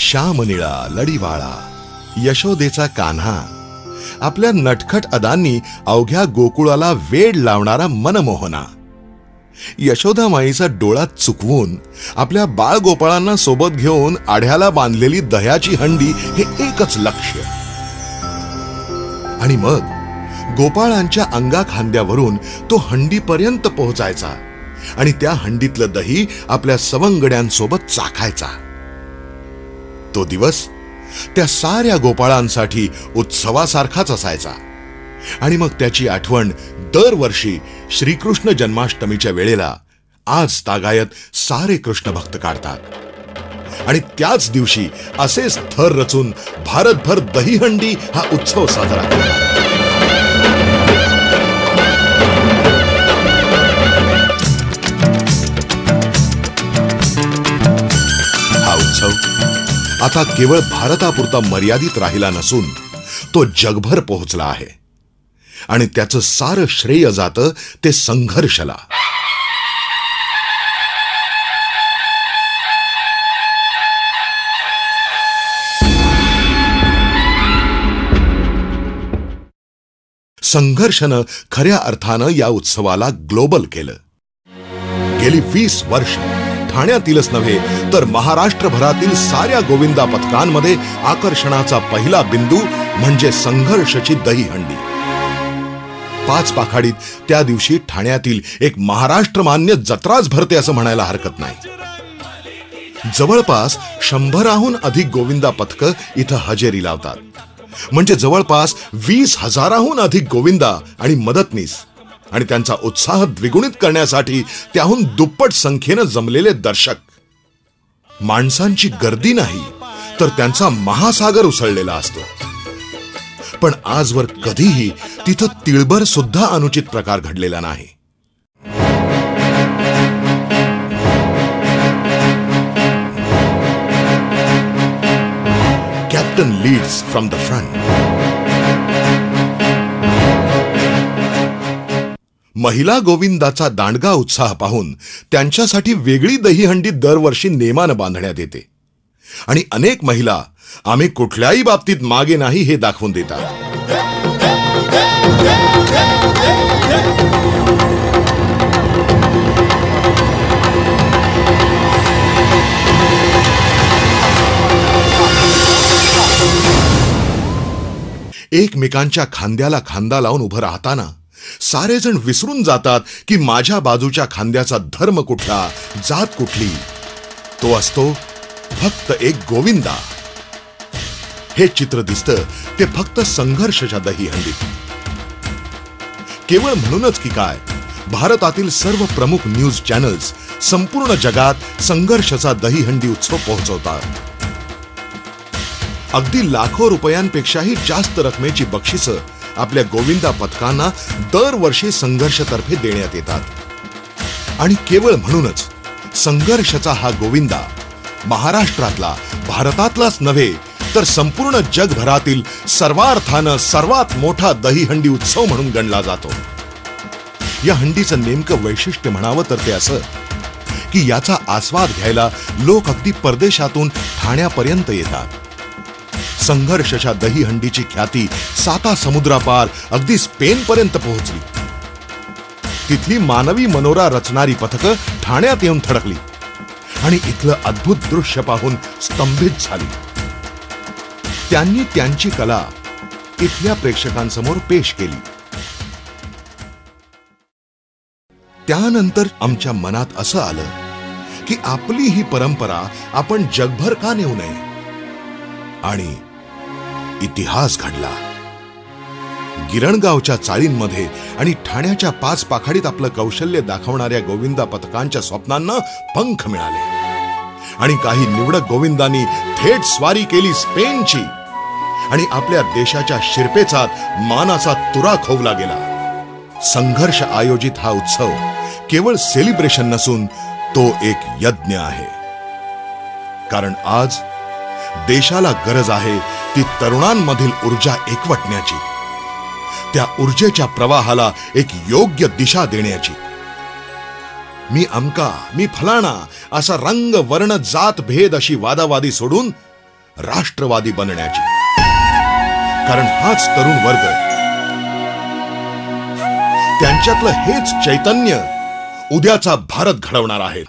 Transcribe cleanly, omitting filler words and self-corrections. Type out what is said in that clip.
श्यामनिळा लढीवाळा यशोदेचा कान्हा आपल्या नटखट अदांनी अवघ्या गोकुळाला वेड लावणारा मनमोहना, यशोदा माईचा डोळा चुकवून आपल्या बाळगोपाळांना सोबत घेऊन आढ्याला बांधलेली दह्याची हंडी हे एकच लक्ष्य. आणि मग गोपाळांच्या अंगा खांद्यावरून तो हंडीपर्यंत पोहोचायचा आणि त्या हंडीतलं दही आपल्या सवंगड्यांसोबत चाखायचा. तो दिवस त्या साऱ्या गोपाळांसाठी उत्सवासारखाच असायचा. आणि मग त्याची आठवण दरवर्षी श्रीकृष्ण जन्माष्टमीच्या वेळेला आज तागायत सारे कृष्ण भक्त काढतात. आणि त्याच दिवशी असेच थर रचून भारतभर दहीहंडी हा उत्सव साजरा करतात. हा उत्सव आता केवळ भारतापुरता मर्यादित राहिला नसून तो जगभर पोहोचला आहे. आणि त्याचं सारं श्रेय जातं ते संघर्षला. संघर्षानं खऱ्या अर्थानं या उत्सवाला ग्लोबल केलं. गेली 20 वर्ष ठाण्यातीलच नव्हे तर महाराष्ट्रभरातील साऱ्या गोविंदा पथकांमध्ये आकर्षणाचा पहिला बिंदू म्हणजे संघर्षची दहीहंडी. 5 पाखाडीत त्या दिवशी ठाण्यातील एक महाराष्ट्रमान्य जत्राच भरते असं म्हणायला हरकत नाही. जवळपास 100हून अधिक गोविंदा पथकं इथं हजेरी लावतात. म्हणजे जवळपास 20,000हून अधिक गोविंदा आणि मदतनीस आणि त्यांचा उत्साह द्विगुणित करण्यासाठी त्याहून दुप्पट संख्येनं जमलेले दर्शक. माणसांची गर्दी नाही तर त्यांचा महासागर उसळलेला असतो. पण आजवर कधीही तिथं तिळभर सुद्धा अनुचित प्रकार घडलेला नाही. Captain leads from the front. महिला गोविंदाचा दांडगा उत्साह पाहून त्यांच्यासाठी वेगळी दहीहंडी दरवर्षी नेमानं बांधण्यात येते. आणि अनेक महिला आम्ही कुठल्याही बाबतीत मागे नाही हे दाखवून देतात. एकमेकांच्या खांद्याला खांदा लावून उभं राहताना सारेजण विसरून जातात की माझ्या बाजूच्या खांद्याचा धर्म कुठला, जात कुठली. तो असतो फक्त एक गोविंदा. हे चित्र दिसतं ते फक्त संघर्षाच्या दहीहंडीत. केवळ म्हणूनच की काय, भारतातील सर्व प्रमुख न्यूज चॅनल्स संपूर्ण जगात संघर्षाचा दहीहंडी उत्सव पोहोचवतात. अगदी लाखो रुपयांपेक्षाही जास्त रकमेची बक्षिसं आपल्या गोविंदा पथकांना दरवर्षी संघर्षतर्फे देण्यात येतात. आणि केवळ म्हणूनच संघर्षाचा हा गोविंदा महाराष्ट्रातला, भारतातलाच नव्हे तर संपूर्ण जगभरातील सर्वार्थानं सर्वात मोठा दहीहंडी उत्सव म्हणून गणला जातो. या हंडीचं नेमकं वैशिष्ट्य म्हणावं तर ते असं की याचा आस्वाद घ्यायला लोक अगदी परदेशातून ठाण्यापर्यंत येतात. संघर्षाच्या दहीहंडीची ख्याती 7 समुद्रापार अगदी स्पेन पर्यंत पोहोचली. तिथली मानवी मनोरा रचणारी पथकं ठाण्यात येऊन थडकली आणि इथलं अद्भुत दृश्य पाहून स्तंभित झाली. त्यांनी त्यांची कला इथल्या प्रेक्षकांसमोर पेश केली. त्यानंतर आमच्या मनात असं आलं की आपली ही परंपरा आपण जगभर का नेऊ नये. आणि इतिहास घडला. गिरणगावच्या चाळींमध्ये आणि ठाण्याच्या 5 पाखाडीत आपलं कौशल्य दाखवणाऱ्या गोविंदा पथकांच्या स्वप्नांना पंख मिळाले. आणि काही निवडक गोविंदांनी थेट स्वारी केली स्पेनची. आणि आपल्या देशाच्या शिरपेचात मानाचा तुरा खोवला गेला. संघर्ष आयोजित हा उत्सव केवळ सेलिब्रेशन नसून तो एक यज्ञ आहे. कारण आज देशाला गरज आहे ती तरुणांमधील ऊर्जा एकवटण्याची, त्या ऊर्जेच्या प्रवाहाला एक योग्य दिशा देण्याची. मी अमका, मी फलाना असा रंग, वर्ण, जात, भेद अशी वादावादी सोडून राष्ट्रवादी बनण्याची. कारण हाच तरुण वर्ग, त्यांच्यातलं हेच चैतन्य उद्याचा भारत घडवणार आहे.